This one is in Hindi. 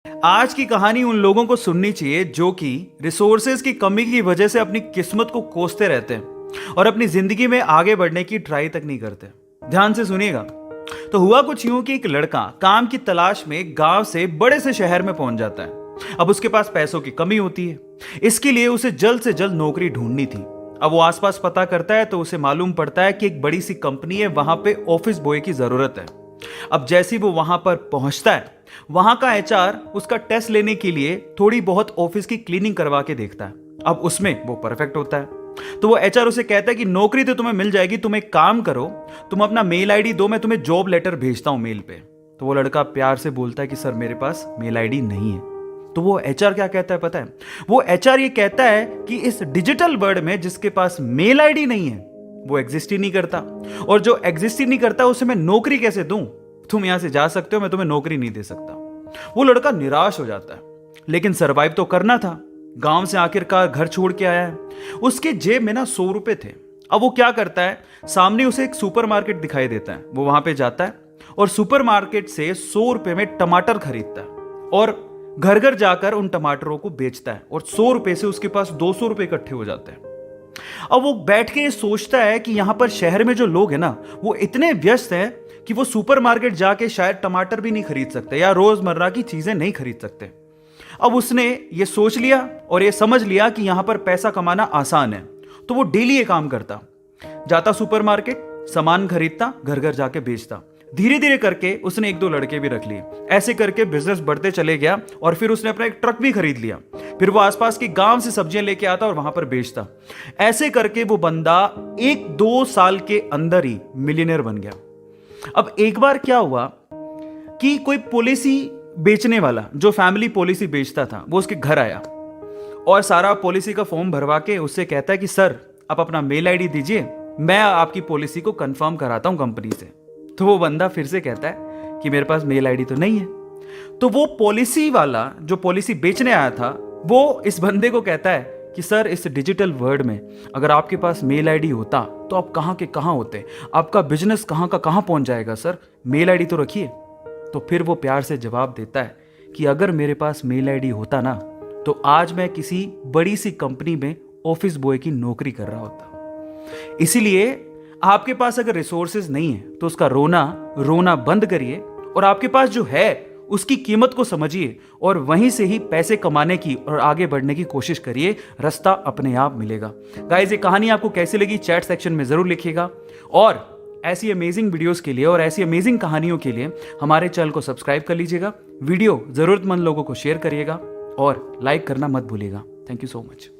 आज की कहानी उन लोगों को सुननी चाहिए जो कि रिसोर्सेज की कमी की वजह से अपनी किस्मत को कोसते रहते हैं और अपनी जिंदगी में आगे बढ़ने की ट्राई तक नहीं करते। ध्यान से सुनिएगा। तो हुआ कुछ यूं कि एक लड़का काम की तलाश में गांव से बड़े से शहर में पहुंच जाता है। अब उसके पास पैसों की कमी होती है, इसके लिए उसे जल्द से जल्द नौकरी ढूंढनी थी। अब वो आसपास पता करता है तो उसे मालूम पड़ता है कि एक बड़ी सी कंपनी है, वहां पे ऑफिस बॉय की जरूरत है। अब जैसे ही वो वहां पर पहुंचता है, वहां का एचआर उसका टेस्ट लेने के लिए थोड़ी बहुत ऑफिस की क्लीनिंग करवा के देखता है। अब उसमें वो परफेक्ट होता है तो वो एचआर उसे कहता है कि नौकरी तो तुम्हें मिल जाएगी, तुम एक काम करो, तुम अपना मेल आईडी दो, मैं तुम्हें जॉब लेटर भेजता हूं मेल पे। तो वो लड़का प्यार से बोलता है कि सर मेरे पास मेल आईडी नहीं है। तो वो एचआर क्या कहता है पता है? वो एचआर ये कहता है कि इस डिजिटल वर्ल्ड में जिसके पास मेल आईडी नहीं है वो एग्जिस्ट ही नहीं करता, और जो एग्जिस्ट ही नहीं करता उसे मैं नौकरी कैसे दूं? तुम यहां से जा सकते हो, मैं तुम्हें नौकरी नहीं दे सकता। वो लड़का निराश हो जाता है, लेकिन सरवाइव तो करना था। गांव से आखिरकार घर छोड़ के आया है, उसके जेब में ना 100 रुपए थे। अब वो क्या करता है, सामने उसे एक सुपरमार्केट दिखाई देता है, वो वहां पे जाता है और सुपरमार्केट से 100 रुपए में टमाटर खरीदता है और घर घर जाकर उन टमाटरों को बेचता है, और 100 रुपए से उसके पास 200 रुपए इकट्ठे हो जाते हैं। अब वो बैठ के सोचता है कि यहां पर शहर में जो लोग हैं ना, वो इतने व्यस्त हैं कि वो सुपरमार्केट जाके शायद टमाटर भी नहीं खरीद सकते या रोजमर्रा की चीजें नहीं खरीद सकते। अब उसने ये सोच लिया और ये समझ लिया कि यहां पर पैसा कमाना आसान है, तो वो डेली ये काम करता, जाता सुपरमार्केट, सामान खरीदता, घर घर जाके बेचता। धीरे धीरे करके उसने 1-2 लड़के भी रख लिए। ऐसे करके बिजनेस बढ़ते चले गया और फिर उसने अपना एक ट्रक भी खरीद लिया। फिर वो आसपास के गांव से सब्जियां लेके आता और वहां पर बेचता। ऐसे करके वो बंदा 1-2 साल के अंदर ही मिलियनर बन गया। अब एक बार क्या हुआ कि कोई पॉलिसी बेचने वाला, जो फैमिली पॉलिसी बेचता था, वो उसके घर आया और सारा पॉलिसी का फॉर्म भरवा के उससे कहता है कि सर आप अपना मेल आईडी दीजिए, मैं आपकी पॉलिसी को कंफर्म कराता हूं कंपनी से। तो वो बंदा फिर से कहता है कि मेरे पास मेल आईडी तो नहीं है। तो वो पॉलिसी वाला जो पॉलिसी बेचने आया था, वो इस बंदे को कहता है कि सर इस डिजिटल वर्ल्ड में अगर आपके पास मेल आईडी होता तो आप कहां के कहां होते, आपका बिजनेस कहां का कहां पहुंच जाएगा, सर मेल आईडी तो रखिए। तो फिर वो प्यार से जवाब देता है कि अगर मेरे पास मेल आईडी होता ना, तो आज मैं किसी बड़ी सी कंपनी में ऑफिस बॉय की नौकरी कर रहा होता। इसीलिए आपके पास अगर रिसोर्सेज नहीं है तो उसका रोना बंद करिए और आपके पास जो है उसकी कीमत को समझिए और वहीं से ही पैसे कमाने की और आगे बढ़ने की कोशिश करिए। रास्ता अपने आप मिलेगा। गाइस, ये कहानी आपको कैसी लगी चैट सेक्शन में जरूर लिखिएगा, और ऐसी अमेजिंग वीडियोस के लिए और ऐसी अमेजिंग कहानियों के लिए हमारे चैनल को सब्सक्राइब कर लीजिएगा। वीडियो जरूरतमंद लोगों को शेयर करिएगा और लाइक करना मत भूलिएगा। Thank you so much.